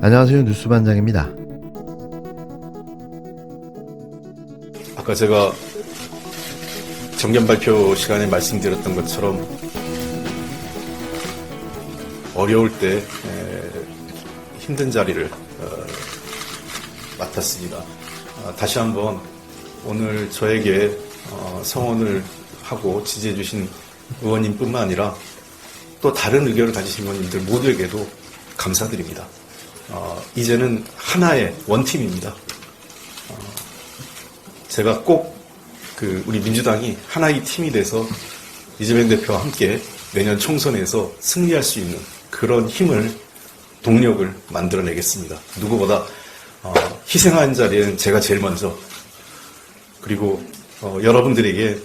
안녕하세요. 뉴스반장입니다. 아까 제가 정견 발표 시간에 말씀드렸던 것처럼 어려울 때 힘든 자리를 맡았습니다. 다시 한번 오늘 저에게 성원을 하고 지지해 주신 의원님뿐만 아니라 또 다른 의견을 가지신 의원님들 모두에게도 감사드립니다. 이제는 하나의 원팀입니다. 제가 꼭 우리 민주당이 하나의 팀이 돼서 이재명 대표와 함께 내년 총선에서 승리할 수 있는 그런 힘을, 동력을 만들어내겠습니다. 누구보다 희생하는 자리에는 제가 제일 먼저, 그리고 여러분들에게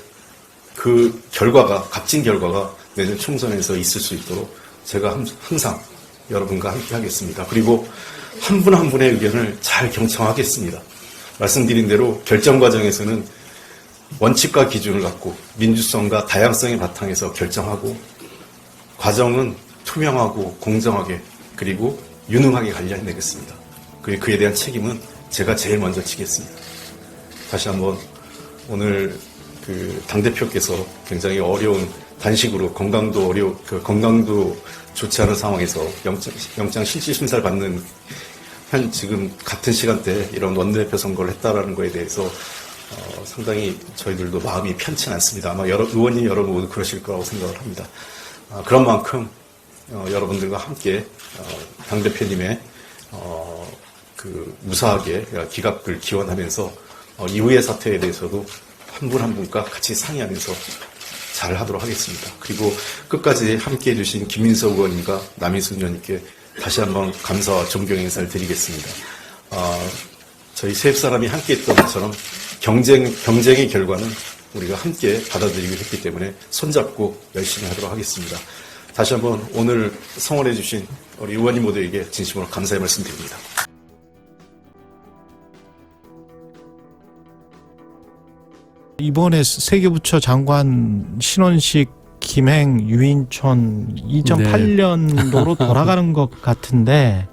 그 결과가, 값진 결과가 내년 총선에서 있을 수 있도록 제가 항상 여러분과 함께 하겠습니다. 그리고 한 분 한 분의 의견을 잘 경청하겠습니다. 말씀드린 대로 결정 과정에서는 원칙과 기준을 갖고 민주성과 다양성의 바탕에서 결정하고, 과정은 투명하고 공정하게 그리고 유능하게 관리해내겠습니다. 그리고 그에 대한 책임은 제가 제일 먼저 지겠습니다. 다시 한번 오늘 당대표께서 굉장히 어려운 단식으로 건강도 좋지 않은 상황에서 영장 실질 심사를 받는 지금 같은 시간대에 이런 원내대표 선거를 했다라는 거에 대해서 상당히 저희들도 마음이 편치 않습니다. 아마 의원님 여러분 모두 그러실 거라고 생각을 합니다. 그런 만큼 여러분들과 함께 당대표님의 무사하게 기각을 기원하면서 이후의 사태에 대해서도 한 분 한 분과 같이 상의하면서 잘 하도록 하겠습니다. 그리고 끝까지 함께 해주신 김민석 의원님과 남인순 의원님께 다시 한번 감사와 존경 인사를 드리겠습니다. 저희 세 사람이 함께 했던 것처럼 경쟁의 결과는 우리가 함께 받아들이기로 했기 때문에 손잡고 열심히 하도록 하겠습니다. 다시 한번 오늘 성원해 주신 우리 의원님 모두에게 진심으로 감사의 말씀 드립니다. 이번에 세계부처 장관 신원식, 김행, 유인촌 2008년도로 돌아가는 것 같은데,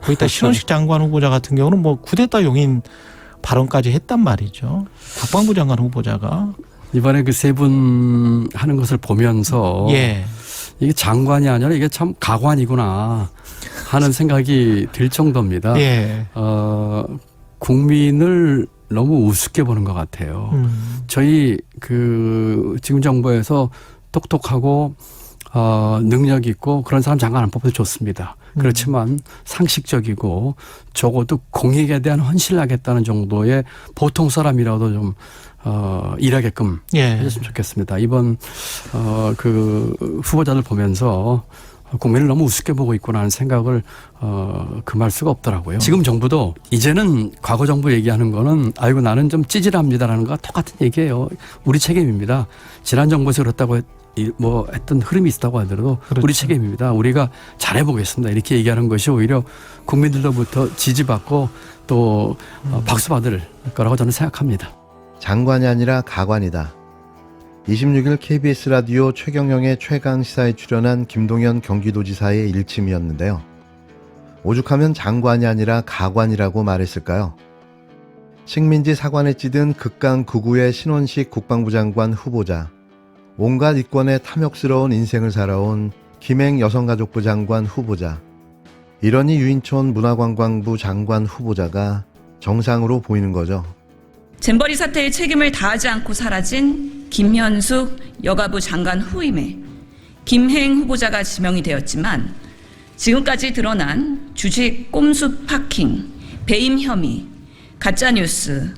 거기다 신원식 장관 후보자 같은 경우는 뭐 쿠데타 용인 발언까지 했단 말이죠. 국방부 장관 후보자가. 이번에 그 세 분 하는 것을 보면서 이게 장관이 아니라 이게 참 가관이구나 하는 생각이 들 정도입니다. 국민을 너무 우습게 보는 것 같아요. 저희 지금 정부에서 똑똑하고 능력 있고 그런 사람 장관 안 뽑아도 좋습니다. 그렇지만 상식적이고 적어도 공익에 대한 헌신을 하겠다는 정도의 보통 사람이라도 좀 일하게끔 해줬으면 좋겠습니다. 이번 후보자들 보면서 국민을 너무 우습게 보고 있구나 하는 생각을 금할 수가 없더라고요. 지금 정부도 이제는 과거 정부 얘기하는 거는 아이고 나는 좀 찌질합니다라는 거와 똑같은 얘기예요. 우리 책임입니다. 지난 정부에서 그렇다고 했던 흐름이 있었다고 하더라도 우리 책임입니다. 우리가 잘해보겠습니다. 이렇게 얘기하는 것이 오히려 국민들로부터 지지받고 또 박수받을 거라고 저는 생각합니다. 장관이 아니라 가관이다. 26일 KBS 라디오 최경영의 최강시사에 출연한 김동연 경기도지사의 일침이었는데요. 오죽하면 장관이 아니라 가관이라고 말했을까요? 식민지 사관에 찌든 극강 극우의 신원식 국방부 장관 후보자, 온갖 이권에 탐욕스러운 인생을 살아온 김행 여성가족부 장관 후보자, 이러니 유인촌 문화관광부 장관 후보자가 정상으로 보이는 거죠. 잼버리 사태의 책임을 다하지 않고 사라진 김현숙 여가부 장관 후임에 김행 후보자가 지명이 되었지만, 지금까지 드러난 주식 꼼수 파킹, 배임 혐의, 가짜뉴스,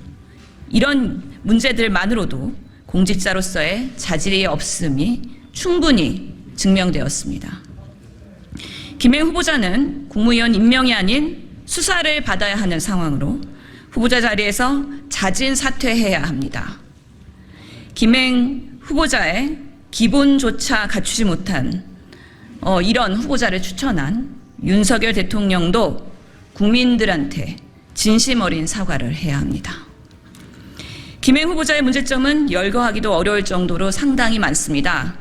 이런 문제들만으로도 공직자로서의 자질이 없음이 충분히 증명되었습니다. 김행 후보자는 국무위원 임명이 아닌 수사를 받아야 하는 상황으로 후보자 자리에서 자진 사퇴해야 합니다. 김행 후보자의 기본조차 갖추지 못한 이런 후보자를 추천한 윤석열 대통령도 국민들한테 진심 어린 사과를 해야 합니다. 김행 후보자의 문제점은 열거하기도 어려울 정도로 상당히 많습니다.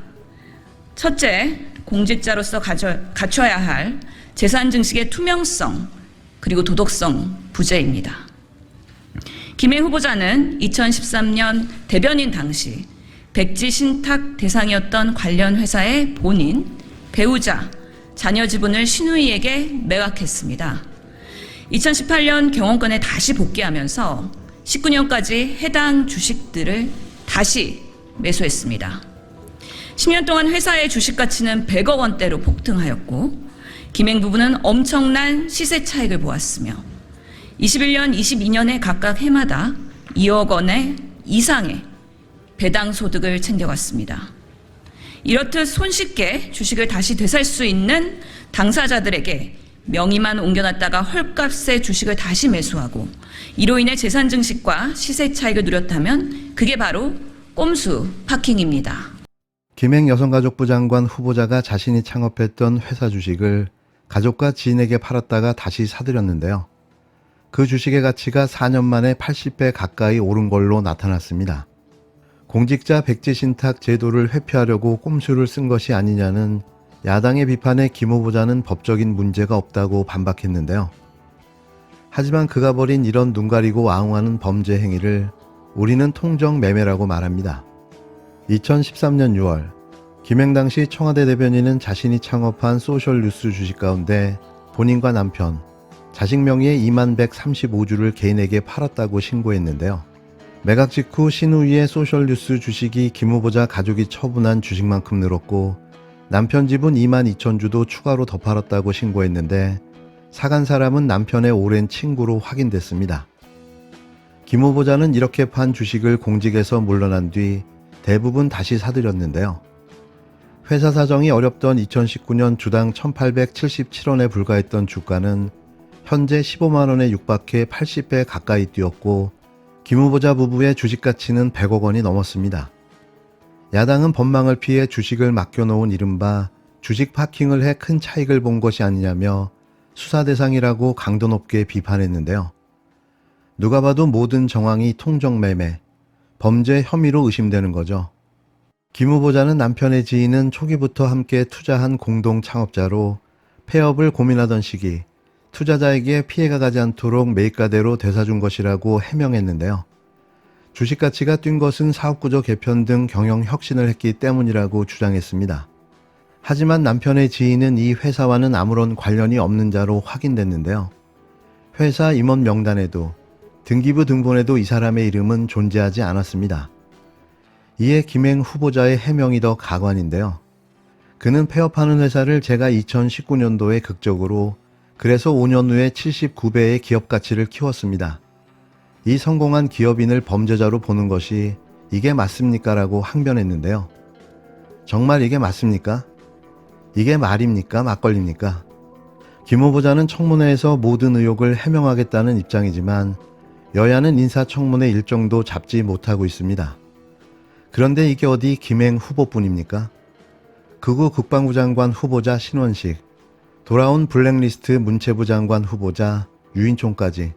첫째, 공직자로서 갖춰야 할 재산 증식의 투명성, 그리고 도덕성 부재입니다. 김행 후보자는 2013년 대변인 당시 백지 신탁 대상이었던 관련 회사의 본인, 배우자, 자녀 지분을 신우이에게 매각했습니다. 2018년 경영권에 다시 복귀하면서 19년까지 해당 주식들을 다시 매수했습니다. 10년 동안 회사의 주식 가치는 100억 원대로 폭등하였고 김행 부부는 엄청난 시세 차익을 보았으며 21년, 22년에 각각 해마다 2억 원의 이상의 배당 소득을 챙겨갔습니다. 이렇듯 손쉽게 주식을 다시 되살 수 있는 당사자들에게 명의만 옮겨놨다가 헐값에 주식을 다시 매수하고 이로 인해 재산 증식과 시세 차익을 누렸다면 그게 바로 꼼수 파킹입니다. 김행 여성가족부 장관 후보자가 자신이 창업했던 회사 주식을 가족과 지인에게 팔았다가 다시 사들였는데요. 그 주식의 가치가 4년 만에 80배 가까이 오른 걸로 나타났습니다. 공직자 백지 신탁 제도를 회피하려고 꼼수를 쓴 것이 아니냐는 야당의 비판에 김 후보자는 법적인 문제가 없다고 반박했는데요. 하지만 그가 벌인 이런 눈 가리고 아웅하는 범죄 행위를 우리는 통정 매매라고 말합니다. 2013년 6월 김행 당시 청와대 대변인은 자신이 창업한 소셜뉴스 주식 가운데 본인과 남편, 자식 명의의 2135주를 개인에게 팔았다고 신고했는데요. 매각 직후 신우이의 소셜뉴스 주식이 김 후보자 가족이 처분한 주식만큼 늘었고 남편 지분 22,000주도 추가로 더 팔았다고 신고했는데 사간 사람은 남편의 오랜 친구로 확인됐습니다. 김 후보자는 이렇게 판 주식을 공직에서 물러난 뒤 대부분 다시 사들였는데요. 회사 사정이 어렵던 2019년 주당 1,877원에 불과했던 주가는 현재 15만 원에 육박해 80배 가까이 뛰었고 김 후보자 부부의 주식 가치는 100억 원이 넘었습니다. 야당은 법망을 피해 주식을 맡겨놓은 이른바 주식 파킹을 해 큰 차익을 본 것이 아니냐며 수사 대상이라고 강도 높게 비판했는데요. 누가 봐도 모든 정황이 통정매매, 범죄 혐의로 의심되는 거죠. 김 후보자는 남편의 지인은 초기부터 함께 투자한 공동 창업자로 폐업을 고민하던 시기 투자자에게 피해가 가지 않도록 매입가대로 되사준 것이라고 해명했는데요. 주식 가치가 뛴 것은 사업구조 개편 등 경영 혁신을 했기 때문이라고 주장했습니다. 하지만 남편의 지인은 이 회사와는 아무런 관련이 없는 자로 확인됐는데요. 회사 임원 명단에도 등기부 등본에도 이 사람의 이름은 존재하지 않았습니다. 이에 김행 후보자의 해명이 더 가관인데요. 그는 폐업하는 회사를 제가 2019년도에 극적으로 그래서 5년 후에 79배의 기업 가치를 키웠습니다. 이 성공한 기업인을 범죄자로 보는 것이 이게 맞습니까? 라고 항변했는데요. 정말 이게 맞습니까? 이게 말입니까? 막걸리입니까? 김 후보자는 청문회에서 모든 의혹을 해명하겠다는 입장이지만 여야는 인사청문회 일정도 잡지 못하고 있습니다. 그런데 이게 어디 김행 후보뿐입니까? 극우 국방부 장관 후보자 신원식, 돌아온 블랙리스트 문체부 장관 후보자 유인총까지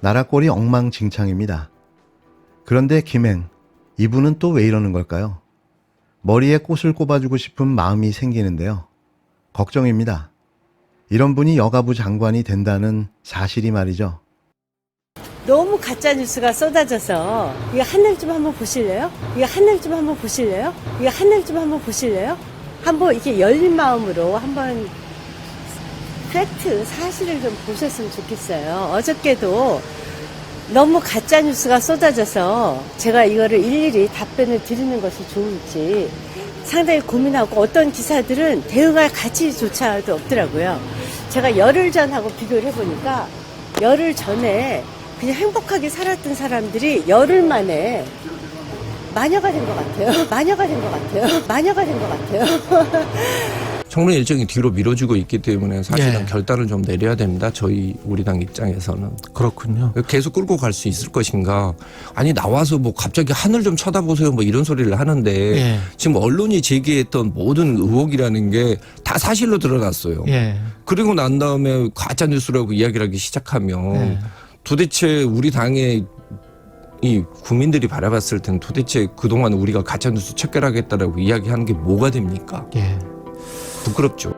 나라 꼴이 엉망진창입니다. 그런데 김행, 이분은 또 왜 이러는 걸까요? 머리에 꽃을 꼽아주고 싶은 마음이 생기는데요. 걱정입니다. 이런 분이 여가부 장관이 된다는 사실이 말이죠. 너무 가짜뉴스가 쏟아져서 이거 하늘 좀 한번 보실래요? 이거 하늘 좀 한번 보실래요? 이거 하늘 좀 한번 보실래요? 한번 이렇게 열린 마음으로 한번 팩트, 사실을 좀 보셨으면 좋겠어요. 어저께도 너무 가짜뉴스가 쏟아져서 제가 이거를 일일이 답변을 드리는 것이 좋을지 상당히 고민하고 어떤 기사들은 대응할 가치조차도 없더라고요. 제가 열흘 전하고 비교를 해보니까 열흘 전에 그냥 행복하게 살았던 사람들이 열흘 만에 마녀가 된 것 같아요. 마녀가 된 것 같아요. 마녀가 된 것 같아요. 청문회 일정이 뒤로 미뤄지고 있기 때문에 사실은 예. 결단을 좀 내려야 됩니다. 우리 당 입장에서는. 그렇군요. 계속 끌고 갈 수 있을 것인가. 아니 나와서 뭐 갑자기 하늘 좀 쳐다보세요 뭐 이런 소리를 하는데 예. 지금 언론이 제기했던 모든 의혹이라는 게 다 사실로 드러났어요. 예. 그리고 난 다음에 가짜뉴스라고 이야기를 하기 시작하면 예. 도대체 우리 당의 이 국민들이 바라봤을 땐 도대체 그동안 우리가 가짜뉴스 척결하겠다라고 이야기하는 게 뭐가 됩니까? 예. 부끄럽죠.